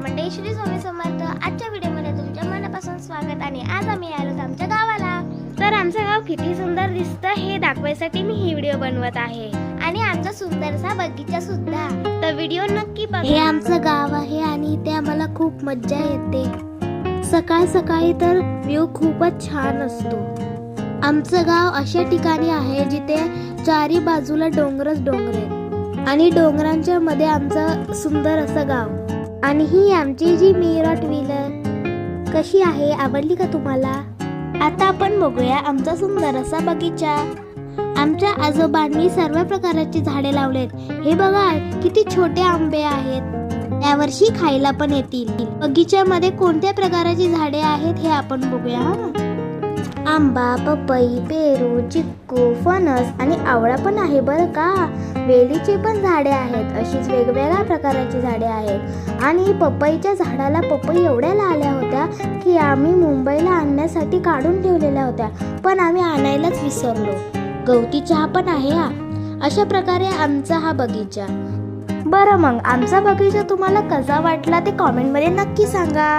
मंडळी, श्री स्वामी समर्थ. आजच्या व्हिडिओमध्ये तुमच्या मनापासून स्वागत. आणि आज आम्ही आलो आमच्या गावाला. तर आमचं गाव किती सुंदर दिसतं हे दाखवायसाठी मी ही व्हिडिओ बनवत आहे. आणि आमचा सुंदरसा बगीचा सुद्धा. तर व्हिडिओ नक्की बघा. हे आमचं गाव आहे आणि इथे आम्हाला खूप मज्जा येते. सकाळ सकाळी तर व्ह्यू खूपच छान असतो. आमचं गाव अशा ठिकाणी आहे जिथे चारी बाजूला डोंगरच डोंगर आहेत आणि डोंगरांच्या मध्ये आमचं सुंदर असं गाव. आणि ही आमची जी मिरट व्हीलर कशी आहे, आवडली का तुम्हाला? आता आपण बघूया आमचा सुंदर असा बगीचा. आमच्या आजोबांनी सर्व प्रकारची झाडे लावलेत. हे बघा किती छोटे आंबे आहेत, यावर्षी खायला पण येतील. बगीच्यामध्ये कोणत्या प्रकारची झाडे आहेत हे आपण बघूया. आंबा, पपई, पेरू, चिक्कू, फणस आणि आवळा पण आहे बरं का. वेलीची पण झाडे आहेत. अशीच वेगवेगळ्या प्रकारची झाडे आहेत. आणि पपईच्या झाडाला पपई एवढ्या लावल्या होत्या की आम्ही मुंबईला आणण्यासाठी काढून ठेवलेल्या होत्या, पण आम्ही आणायलाच विसरलो. गवती चहा पण आहे हा. अशा प्रकारे आमचा हा बगीचा. बरं मग आमचा बगीचा तुम्हाला कसा वाटला ते कॉमेंटमध्ये नक्की सांगा.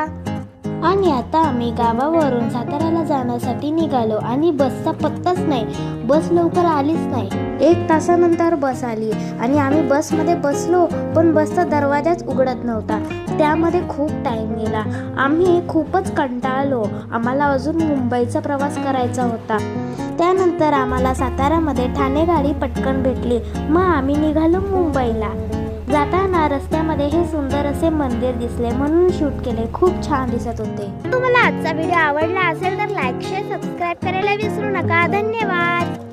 आणि आता आम्ही गावावरून साताऱ्याला जाण्यासाठी निघालो आणि बसचा पत्ताच नाही. बस लवकर आलीच नाही. 1 तासानंतर बस आली आणि आम्ही बसमध्ये बसलो, पण बसचा दरवाजाच उघडत नव्हता. त्यामध्ये खूप टाइम गेला. आम्ही खूपच कंटाळलो. आम्हाला अजून मुंबईचा प्रवास करायचा होता. त्यानंतर आम्हाला साताऱ्यामध्ये ठाणे गाडी पटकन भेटली. मग आम्ही निघालो मुंबईला. जाताना रस्त्यामध्ये हे सुंदर असे मंदिर दिसले म्हणून शूट केले. खूप छान दिसत होते. तुम्हाला आजचा व्हिडिओ आवडला असेल तर लाईक, शेअर, सबस्क्राईब करायला विसरू नका. धन्यवाद.